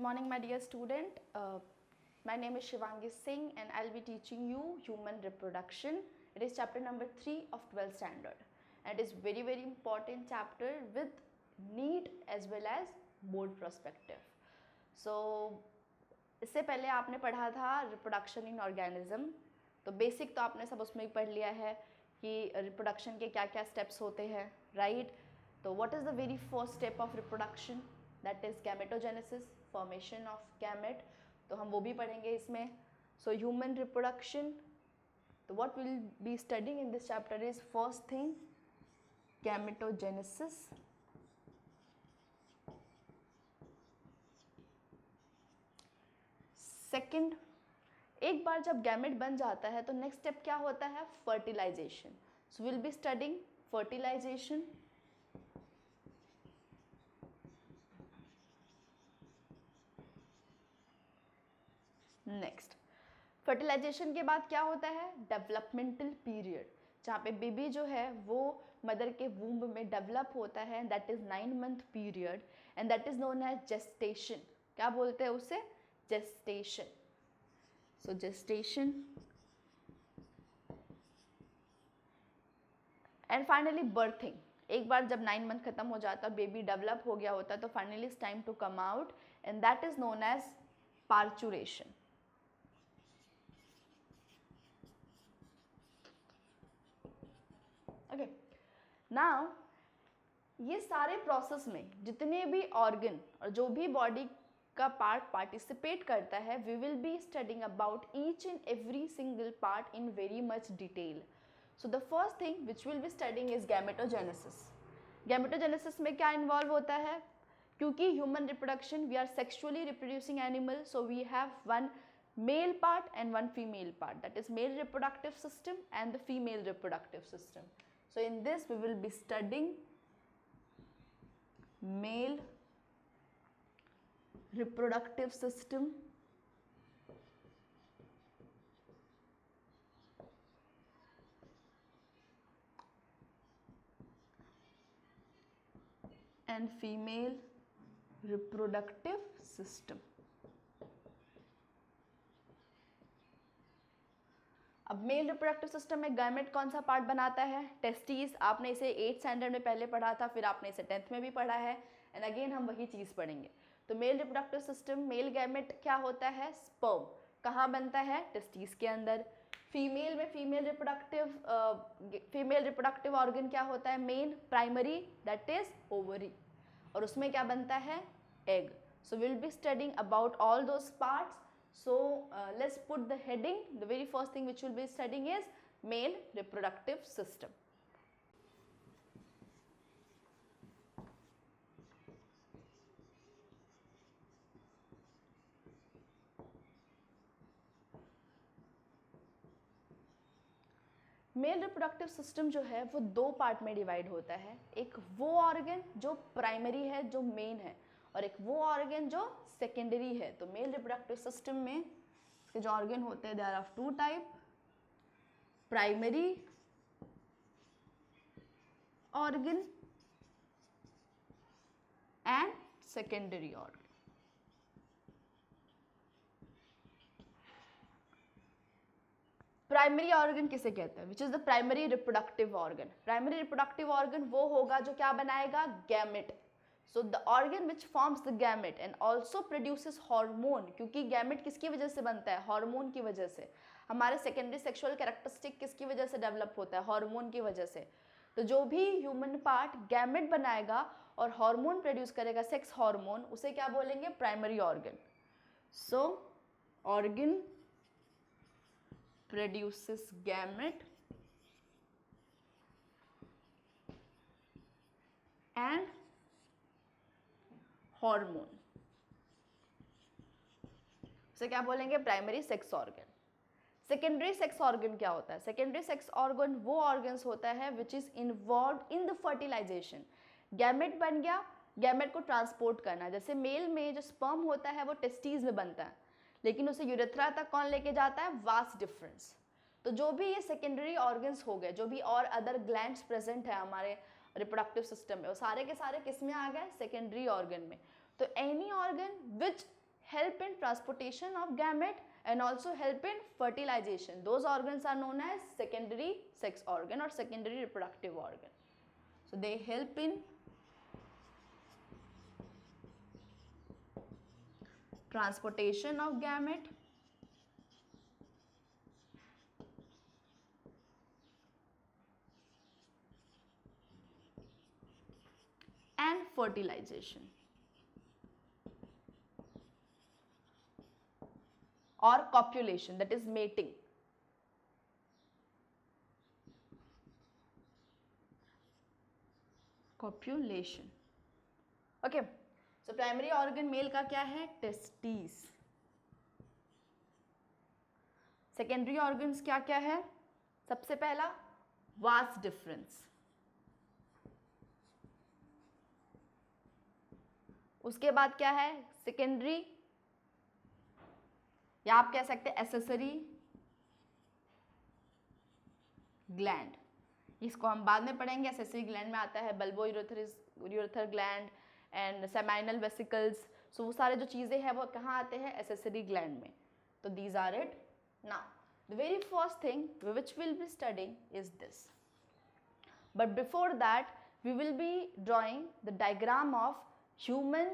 morning, my dear student. My name is Shivangi Singh and I'll be teaching you human reproduction. It is chapter number 3 of 12th standard. And it is very important chapter with NEET as well as board perspective. So, इससे पहले आपने पढ़ा था reproduction in organism. तो basic तो आपने सब उसमें पढ़ लिया है कि रिप्रोडक्शन के क्या क्या स्टेप्स होते हैं, राइट? तो what is the very first step of reproduction? That is gametogenesis, formation of gamete. तो हम वो भी पढ़ेंगे इसमें. सो ह्यूमन रिप्रोडक्शन, तो what will be studying in this chapter is first thing gametogenesis. Second, एक बार जब गैमेट बन जाता है तो नेक्स्ट स्टेप क्या होता है? Fertilisation. So will be studying fertilisation. Next, fertilisation के बाद क्या होता है? डेवलपमेंटल पीरियड, जहाँ पे बेबी जो है वो मदर के वूम्ब में डेवलप होता है. That is 9 month period and that is known as gestation. क्या बोलते हैं उसे? Gestation. So gestation and finally birthing. एक बार जब 9 मंथ खत्म हो जाता है, बेबी डेवलप हो गया होता है, तो finally it's time to come out and that is known as parturition. Okay, now ये सारे प्रोसेस में जितने भी ऑर्गन और जो भी बॉडी का पार्ट पार्टिसिपेट करता है, we will be studying about each and every single part in very much detail. So the first thing which will be studying is gametogenesis. Gametogenesis में क्या इन्वॉल्व होता है? क्योंकि human reproduction, we are sexually reproducing animal, so we have one male part and one female part, that is male reproductive system and the female reproductive system. So in this we will be studying male reproductive system and female reproductive system. अब male reproductive system में gamete कौन सा part बनाता है? Testis. आपने इसे 8th standard में पहले पढ़ा था, फिर आपने इसे 10th में भी पढ़ा है एंड अगेन हम वही चीज़ पढ़ेंगे. तो male reproductive system, male gamete क्या होता है? स्पर्म. कहाँ बनता है? टेस्टिस के अंदर. फीमेल में फीमेल रिप्रोडक्टिव ऑर्गन क्या होता है? Main primary, that is ovary. और उसमें क्या बनता है? Egg. So will be studying about all those parts. So let's put the heading. The very first thing which we'll be studying is male reproductive system. Male reproductive system जो है वो 2 part में divide होता है. एक वो organ जो primary है, जो मेन है, और एक वो ऑर्गन जो सेकेंडरी है. तो मेल रिप्रोडक्टिव सिस्टम में इसके जो ऑर्गन होते हैं, there are 2 type, primary organ and secondary organ. Primary organ किसे कहते हैं? Which is the primary reproductive organ. Primary reproductive organ वो होगा जो क्या बनाएगा? Gamete. So the organ which forms the gamete and also produces hormone, क्योंकि gamete किसकी वजह से बनता है? हार्मोन की वजह से. हमारे सेकेंडरी सेक्सुअल कैरेक्टरिस्टिक किसकी वजह से डेवलप होता है? हार्मोन की वजह से. तो जो भी ह्यूमन पार्ट गैमेट बनाएगा और हार्मोन प्रोड्यूस करेगा, सेक्स हार्मोन, उसे क्या बोलेंगे? Primary organ. So organ produces gamete and hormone, उसे क्या बोलेंगे? Primary sex organ. Secondary sex organ क्या होता है? सेकेंडरी सेक्स ऑर्गन वो ऑर्गन्स होता है which is involve in the fertilization. Gamete बन गया, गैमेट को ट्रांसपोर्ट करना. जैसे मेल में जो स्पर्म होता है वो टेस्टिस में बनता है, लेकिन उसे यूरेथ्रा तक कौन लेके जाता है? Vast difference. तो जो भी ये सेकेंडरी ऑर्गन्स हो गए, जो भी और अदर ग्लैंड्स प्रेजेंट है हमारे रिप्रोडक्टिव सिस्टम में, वो सारे के सारे किस में आ गए? सेकेंडरी ऑर्गन में. तो any organ which help in transportation of gamete and also help in fertilization. Those organs are known as secondary sex organ or secondary reproductive organ. So they help in transportation of gamete and fertilization or copulation, that is mating. Copulation. Okay, so primary organ male का क्या है? Testis. Secondary organs क्या क्या है? सबसे पहला vas deferens, उसके बाद क्या है? सेकेंडरी या आप कह सकते हैं एसेसरी ग्लैंड. इसको हम बाद में पढ़ेंगे. एसेसरी ग्लैंड में आता है bulbourethral gland and seminal vesicles. So वो सारे जो चीज़ें हैं वो कहाँ आते हैं? एसेसरी ग्लैंड में. तो these are it. Now the very first thing which will be studying is this, but before that we will be drawing the diagram of human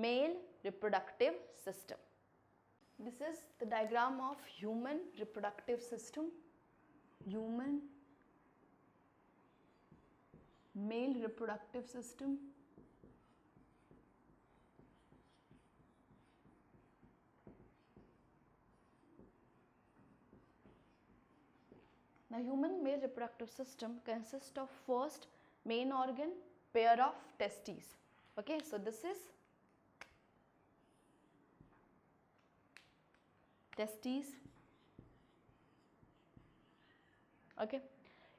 male reproductive system. This is the diagram of human reproductive system. Human male reproductive system. Now human male reproductive system consists of first main organ, pair of testes. Okay, so this is testes. Okay,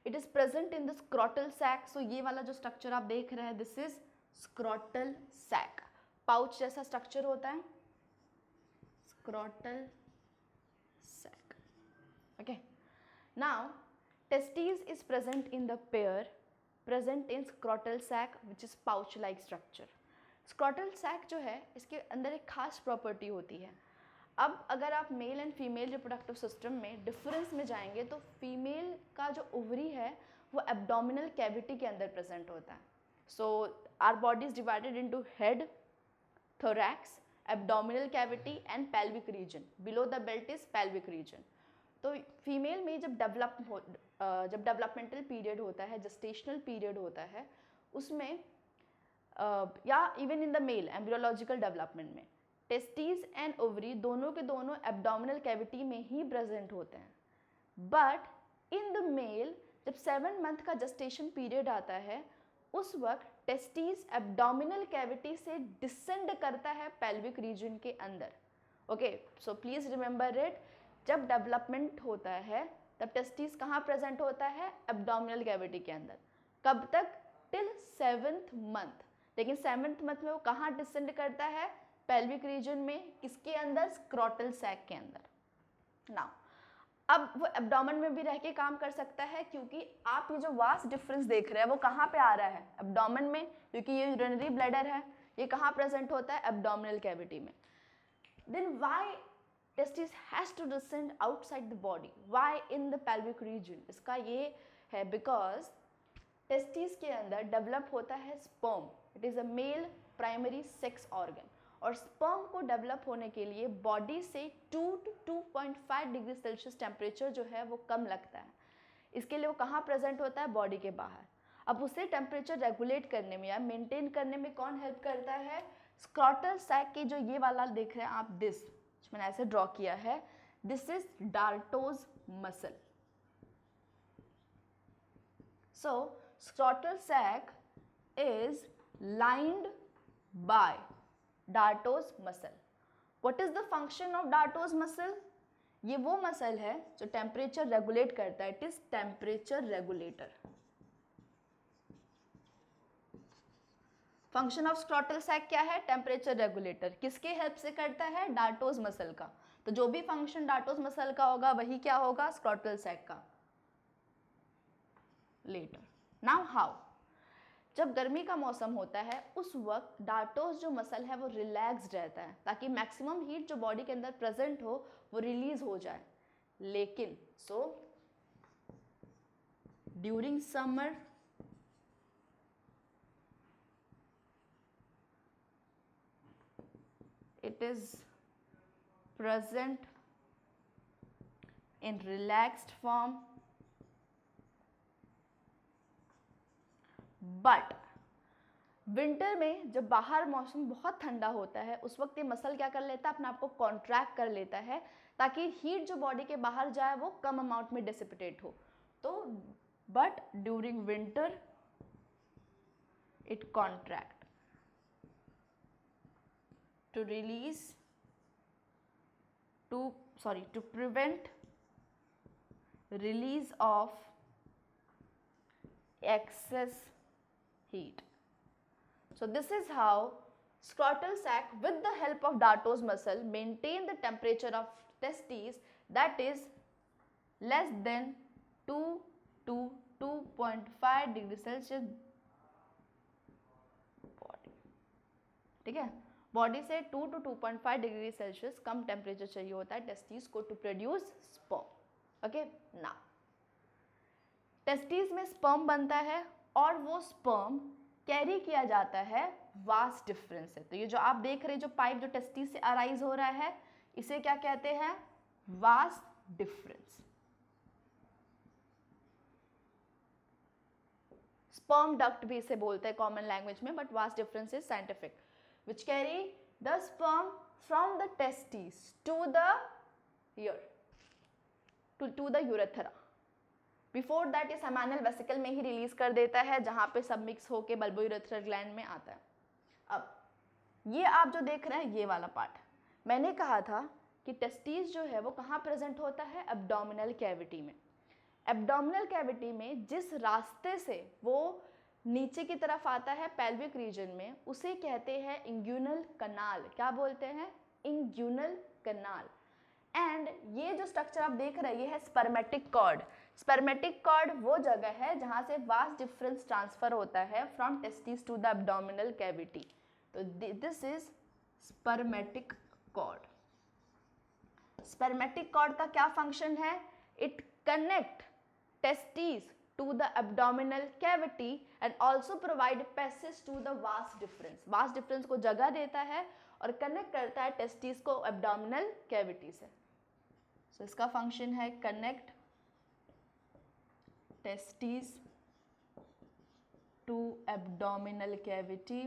it is present in the scrotal sac. So ये वाला जो structure आप देख रहे हैं, this is scrotal sac. Pouch जैसा structure होता है, scrotal sac. Okay, now testes is present in the pair present in scrotal sac which is pouch like structure. Scrotal sac जो है इसके अंदर एक खास प्रॉपर्टी होती है. अब अगर आप male and female reproductive system में डिफरेंस में जाएंगे तो फीमेल का जो ओवरी है वो एब्डोमिनल कैविटी के अंदर प्रेजेंट होता है. So our body is divided into head, thorax, abdominal cavity and pelvic region. Below the belt is pelvic region. तो फीमेल में जब डेवलपमेंटल पीरियड होता है, जेस्टेशनल पीरियड होता है, उसमें या even in the male embryological development में टेस्टिस एंड ओवरी दोनों के दोनों एब्डोमिनल कैविटी में ही प्रेजेंट होते हैं. बट इन द मेल जब 7 मंथ का जेस्टेशन पीरियड आता है उस वक्त टेस्टिस एब्डोमिनल कैविटी से डिसेंड करता है पेल्विक रीजन के अंदर. Okay, so please remember it. जब डेवलपमेंट होता है तब टेस्टिस कहाँ प्रेजेंट होता है? एब्डोमिनल कैविटी के अंदर. कब तक? Till 7th month. लेकिन 7th मंथ में वो कहाँ डिसेंड करता है? पेल्विक रीजन में. किसके अंदर? स्क्रोटल सैक के अंदर. नाउ अब वो एब्डोमेन में भी रह के काम कर सकता है क्योंकि आप ये जो वास्ट डिफरेंस देख रहे हैं वो कहाँ पे आ रहा है? एब्डोमेन में, क्योंकि ये यूरिनरी ब्लैडर है. ये कहाँ प्रेजेंट होता है? एब्डोमिनल कैविटी में. Then why testis has to descend outside the body? Why in the pelvic region? इसका ये है because testis के अंदर डेवलप होता है sperm. It is a male primary sex organ. और sperm को डेवलप होने के लिए बॉडी से 2 to 2.5 डिग्री सेल्सियस टेम्परेचर जो है वो कम लगता है. इसके लिए वो कहाँ प्रेजेंट होता है? बॉडी के बाहर. अब उसे टेम्परेचर रेगुलेट करने में या मेंटेन करने में कौन हेल्प करता है? स्क्रोटल सैक के जो ये वाला देख रहे हैं आप, दिस मैंने ऐसे ड्रॉ किया है, this is dartos muscle. So scrotal sac is lined by dartos muscle. What is the function of dartos muscle? ये वो मसल है जो टेम्परेचर रेगुलेट करता है. It is temperature regulator. Function of scrotal sac क्या है? Temperature regulator. किसके help से करता है? डार्टोज मसल का. तो जो भी फंक्शन डार्टोज मसल का होगा वही क्या होगा? स्क्रोटल सैक का. लेटर. Now how? जब गर्मी का मौसम होता है उस वक्त डार्टोस जो मसल है वो रिलैक्स्ड रहता है ताकि मैक्सिमम हीट जो बॉडी के अंदर प्रेजेंट हो वो रिलीज हो जाए। लेकिन during summer it is present in relaxed form, but winter में जब बाहर मौसम बहुत ठंडा होता है उस वक्त ये मसल क्या कर लेता है, अपने आप को कॉन्ट्रैक्ट कर लेता है ताकि हीट जो बॉडी के बाहर जाए वो कम अमाउंट में डिसिपिटेट हो। तो but during winter it contract to release to prevent release of excess heat. So this is how scrotal sac with the help of Dartos muscle maintain the temperature of testes that is less than 2 to 2.5 degree Celsius body। ठीक है, body से 2 to 2.5 degree Celsius come temperature चाहिए होता है testis को to produce sperm. Okay, ना testis में sperm बनता है और वो स्पर्म कैरी किया जाता है वास डिफरेंस से। तो ये जो आप देख रहे हैं जो पाइप जो टेस्टिस से अराइज हो रहा है इसे क्या कहते हैं, वास डिफरेंस। स्पर्म डक्ट भी इसे बोलते हैं कॉमन लैंग्वेज में, but vas deferens is scientific which carry the sperm from the testes to the ear to the urethra। Before that ये सेमाइनल वेसिकल में ही रिलीज कर देता है जहां पे सब मिक्स होके बल्बो यूरेथ्रल ग्लैंड में आता है। अब ये आप जो देख रहे हैं ये वाला पार्ट, मैंने कहा था कि टेस्टिस जो है वो कहाँ प्रेजेंट होता है, एब्डोमिनल कैविटी में। एब्डोमिनल कैविटी में जिस रास्ते से वो नीचे की तरफ आता है पेल्विक रीजन में उसे कहते हैं इंग्यूनल कनाल। क्या बोलते हैं, इंग्यूनल कनाल। एंड ये जो स्ट्रक्चर आप देख रहे हैं ये है स्पर्मेटिक कॉर्ड। स्पर्मेटिक कॉर्ड वो जगह है जहां से वास डिफरेंस ट्रांसफर होता है from testis to the abdominal cavity. तो this is spermatic cord. Spermatic cord का क्या फंक्शन है, it connect testis to the abdominal cavity and also provide passage to the vas difference। vas difference को जगह देता है और कनेक्ट करता है टेस्टिस को abdominal cavity से। so इसका फंक्शन है connect testis to abdominal cavity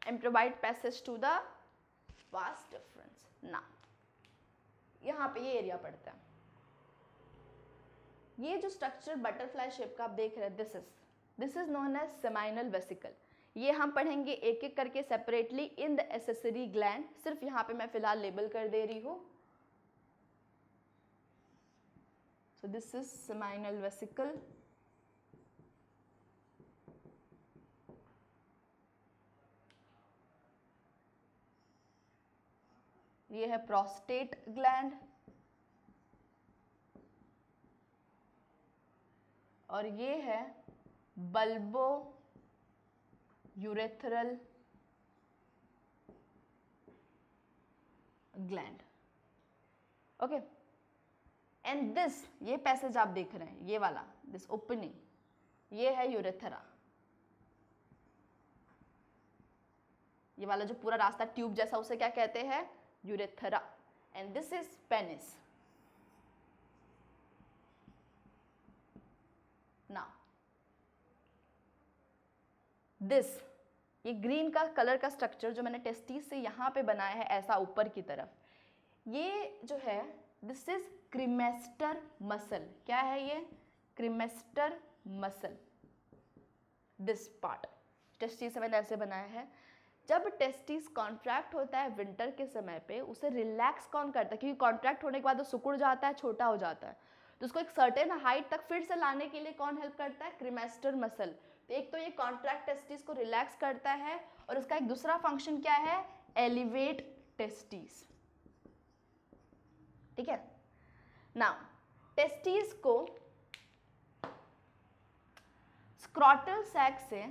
and provide passage to the vas difference। now यहाँ पे ये एरिया पड़ता है, ये जो स्ट्रक्चर बटरफ्लाई शेप का आप देख रहे हैं this is known as seminal vesicle. ये हम पढ़ेंगे एक एक करके separately in the accessory gland, सिर्फ यहाँ पे मैं फिलहाल लेबल कर दे रही हूँ। So this is seminal vesicle, ये है प्रोस्टेट ग्लैंड और ये है bulbo urethral gland. Okay, and this ये पैसेज आप देख रहे हैं ये वाला, दिस ओपनिंग, ये है यूरेथ्रा। ये वाला जो पूरा रास्ता ट्यूब जैसा उसे क्या कहते हैं, urethra, and this is penis। now this ये ग्रीन का कलर का स्ट्रक्चर जो मैंने टेस्टिस से यहाँ पे बनाया है ऐसा ऊपर की तरफ, ये जो है दिस इज क्रीमेस्टर मसल। क्या है ये, cremaster muscle. This part testis से मैंने ऐसे बनाया है। जब टेस्टिस कॉन्ट्रैक्ट होता है विंटर के समय पे उसे रिलैक्स कौन करता है, क्योंकि कॉन्ट्रैक्ट होने के बाद वो सिकुड़ जाता है, छोटा हो जाता है, तो उसको एक सर्टेन हाइट तक फिर से लाने के लिए कौन हेल्प करता है, क्रीमेस्टर मसल। तो एक तो ये कॉन्ट्रैक्ट टेस्टिस को रिलैक्स करता है और उसका एक दूसरा फंक्शन क्या है, एलिवेट टेस्टिस। ठीक है, नाउ टेस्टिस को स्क्रॉटल सैक से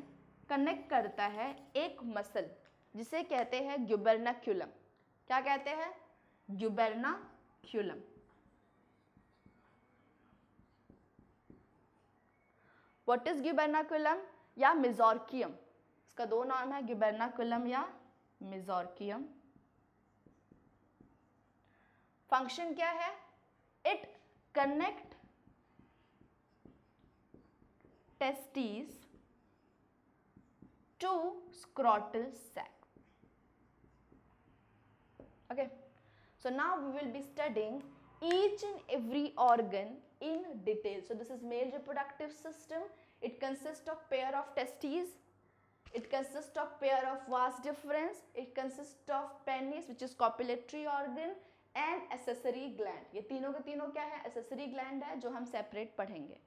कनेक्ट करता है एक मसल जिसे कहते हैं ग्यूबर्नाक्यूलम। क्या कहते हैं? ग्यूबर्नाक्यूलम। व्हाट इज ग्यूबर्नाक्यूलम या मेसोर्कियम? इसका दो नाम है, ग्यूबर्नाक्यूलम या मेसोर्कियम। फंक्शन क्या है? It connect testis to scrotal sac. Okay, so now we will be studying each and every organ in detail. So this is male reproductive system. It consists of pair of testes, it consists of pair of vas deferens, it consists of penis which is copulatory organ and accessory gland. ये तीनों के तीनों क्या है? accessory gland है, जो हम separate पढ़ेंगे।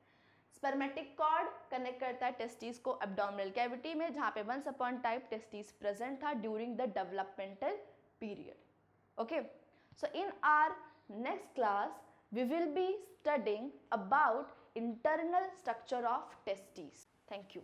स्पर्मेटिक कॉर्ड कनेक्ट करता है टेस्टिस को एब्डोमिनल कैविटी में, जहाँ पे once upon time testis present था during the developmental period. Okay, so in our next class we will be studying about internal structure of testes. Thank you.